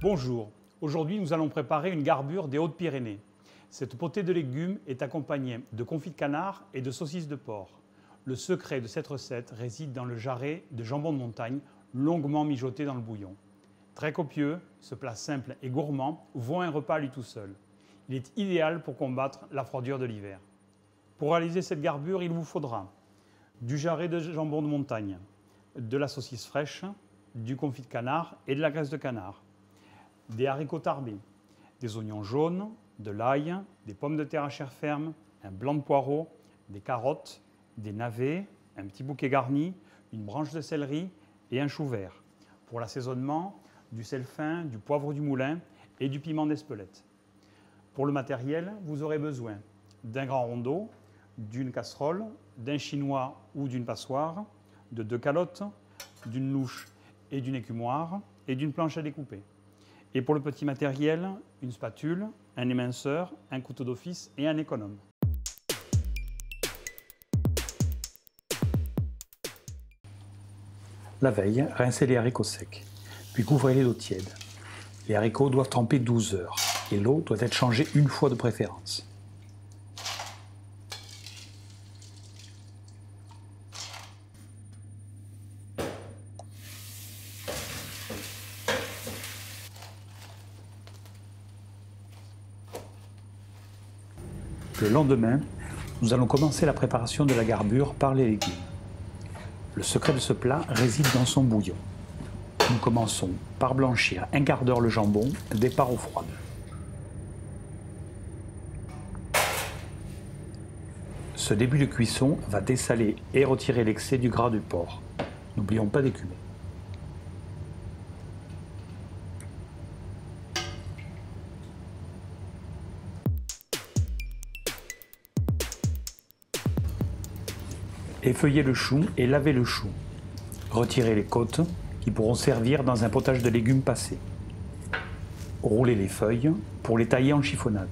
Bonjour, aujourd'hui nous allons préparer une garbure des Hautes-Pyrénées. Cette potée de légumes est accompagnée de confit de canard et de saucisses de porc. Le secret de cette recette réside dans le jarret de jambon de montagne longuement mijoté dans le bouillon. Très copieux, ce plat simple et gourmand vaut un repas à lui tout seul. Il est idéal pour combattre la froidure de l'hiver. Pour réaliser cette garbure, il vous faudra du jarret de jambon de montagne, de la saucisse fraîche, du confit de canard et de la graisse de canard, des haricots tarbés, des oignons jaunes, de l'ail, des pommes de terre à chair ferme, un blanc de poireau, des carottes, des navets, un petit bouquet garni, une branche de céleri et un chou vert. Pour l'assaisonnement, du sel fin, du poivre du moulin et du piment d'Espelette. Pour le matériel, vous aurez besoin d'un grand rond d'eau, d'une casserole, d'un chinois ou d'une passoire, de 2 calottes, d'une louche et d'une écumoire et d'une planche à découper. Et pour le petit matériel, une spatule, un éminceur, un couteau d'office et un économe. La veille, rincez les haricots secs, puis couvrez-les d'eau tiède. Les haricots doivent tremper 12 heures et l'eau doit être changée une fois de préférence. Le lendemain, nous allons commencer la préparation de la garbure par les légumes. Le secret de ce plat réside dans son bouillon. Nous commençons par blanchir un quart d'heure le jambon, départ eau froide. Ce début de cuisson va dessaler et retirer l'excès du gras du porc. N'oublions pas d'écumer. Effeuillez le chou et lavez le chou. Retirez les côtes qui pourront servir dans un potage de légumes passé. Roulez les feuilles pour les tailler en chiffonnade.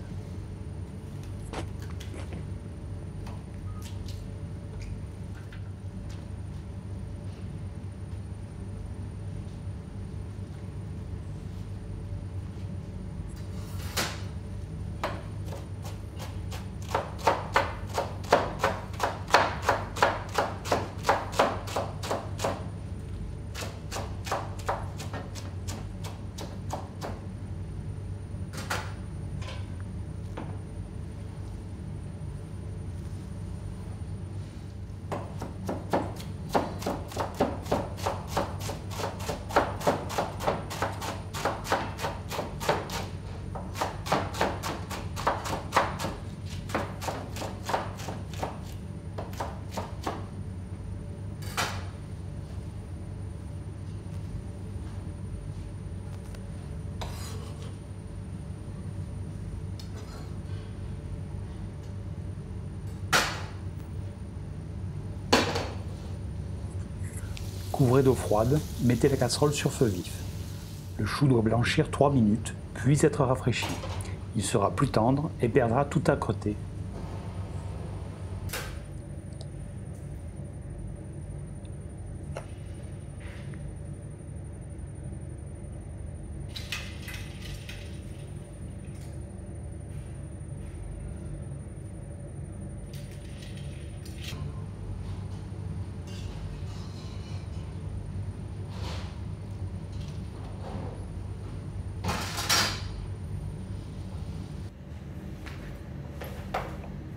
Couvrez d'eau froide, mettez la casserole sur feu vif. Le chou doit blanchir 3 minutes, puis être rafraîchi. Il sera plus tendre et perdra toute âcreté.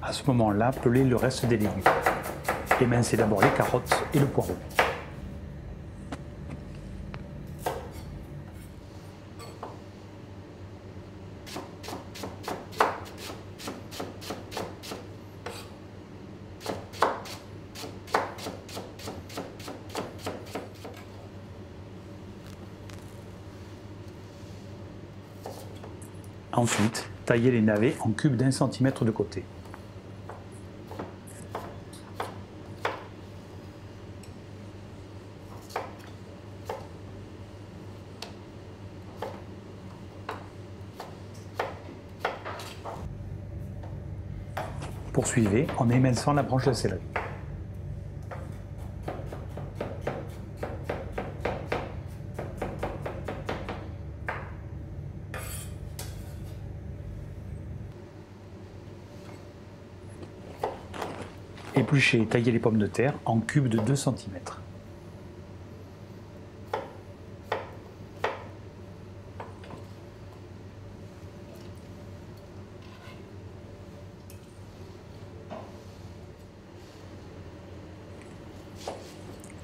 À ce moment-là, pelez le reste des légumes. Émincez d'abord les carottes et le poireau. Ensuite, taillez les navets en cubes d'1 cm de côté. Poursuivez en éminçant la branche de céleri. Éplucher et tailler les pommes de terre en cubes de 2 cm.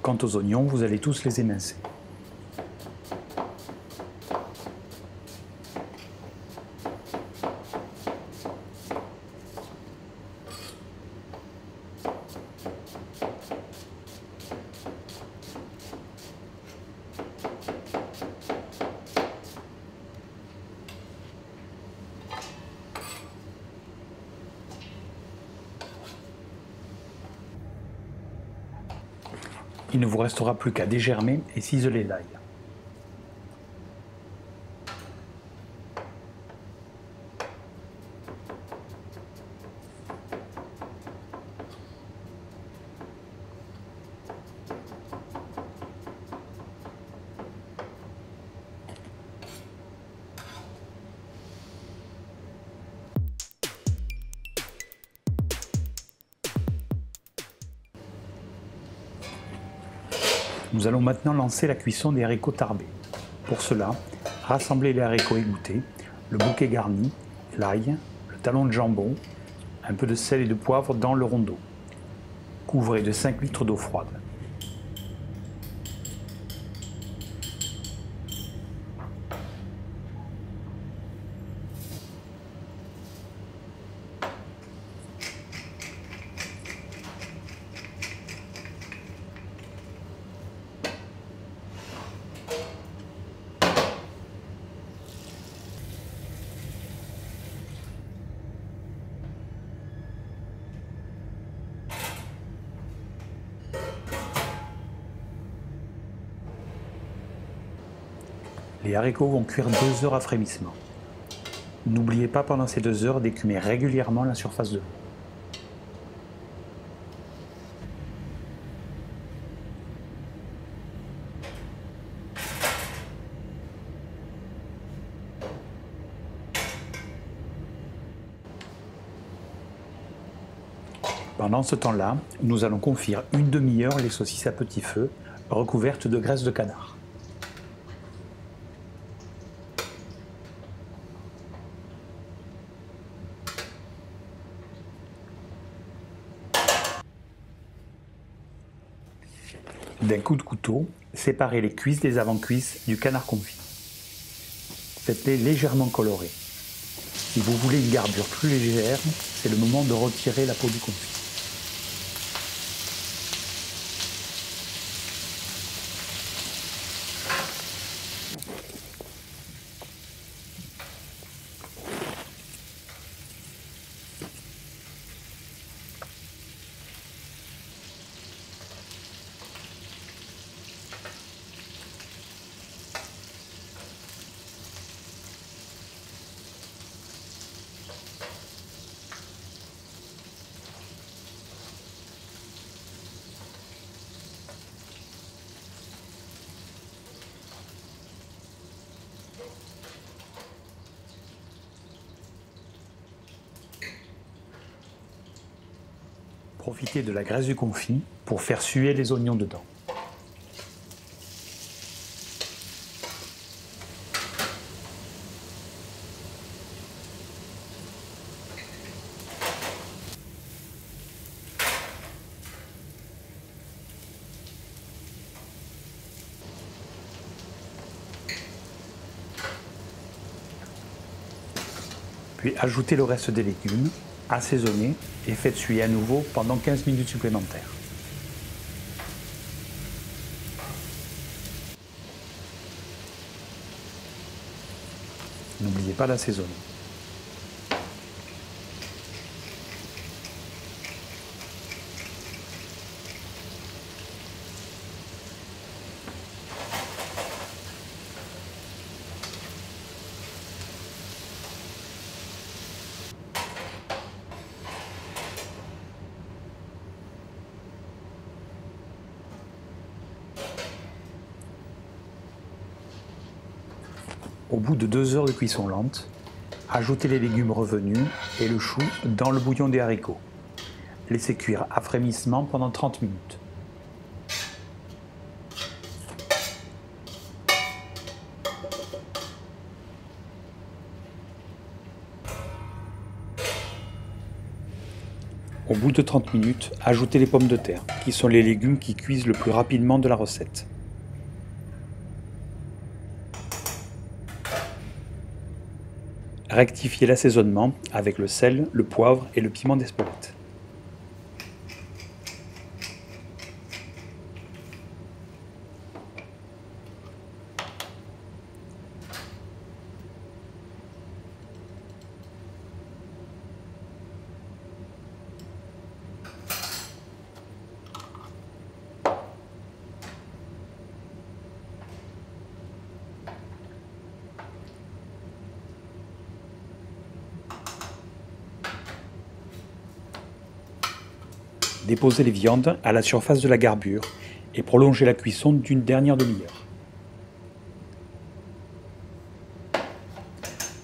Quant aux oignons, vous allez tous les émincer. Il ne vous restera plus qu'à dégermer et ciseler l'ail. Nous allons maintenant lancer la cuisson des haricots tarbés. Pour cela, rassemblez les haricots égouttés, le bouquet garni, l'ail, le talon de jambon, un peu de sel et de poivre dans le rondeau. Couvrez de 5 litres d'eau froide. Les haricots vont cuire 2 heures à frémissement. N'oubliez pas pendant ces 2 heures d'écumer régulièrement la surface de l'eau. Pendant ce temps-là, nous allons confire une demi-heure les saucisses à petit feu, recouvertes de graisse de canard. D'un coup de couteau, séparez les cuisses des avant-cuisses du canard confit. Faites-les légèrement colorées. Si vous voulez une garbure plus légère, c'est le moment de retirer la peau du confit. Profitez de la graisse du confit pour faire suer les oignons dedans. Puis ajoutez le reste des légumes, assaisonnez et faites suer à nouveau pendant 15 minutes supplémentaires. N'oubliez pas d'assaisonner. Au bout de 2 heures de cuisson lente, ajoutez les légumes revenus et le chou dans le bouillon des haricots. laissez cuire à frémissement pendant 30 minutes. Au bout de 30 minutes, ajoutez les pommes de terre, qui sont les légumes qui cuisent le plus rapidement de la recette. Rectifiez l'assaisonnement avec le sel, le poivre et le piment d'Espelette. Déposez les viandes à la surface de la garbure et prolongez la cuisson d'une dernière demi-heure.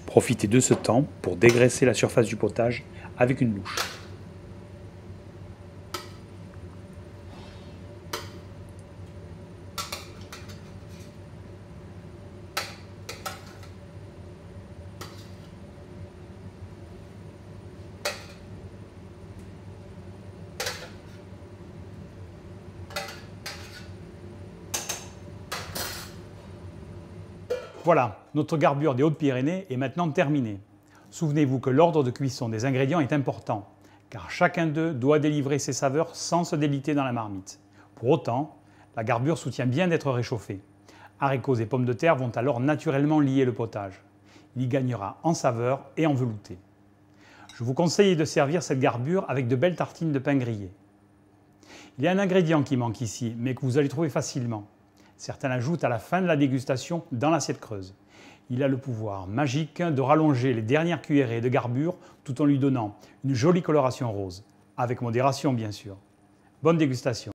Profitez de ce temps pour dégraisser la surface du potage avec une louche. Voilà, notre garbure des Hautes-Pyrénées est maintenant terminée. Souvenez-vous que l'ordre de cuisson des ingrédients est important, car chacun d'eux doit délivrer ses saveurs sans se déliter dans la marmite. Pour autant, la garbure soutient bien d'être réchauffée. Haricots et pommes de terre vont alors naturellement lier le potage. Il y gagnera en saveur et en velouté. Je vous conseille de servir cette garbure avec de belles tartines de pain grillé. Il y a un ingrédient qui manque ici, mais que vous allez trouver facilement. Certains l'ajoutent à la fin de la dégustation dans l'assiette creuse. Il a le pouvoir magique de rallonger les dernières cuillerées de garbure tout en lui donnant une jolie coloration rose. Avec modération bien sûr. Bonne dégustation.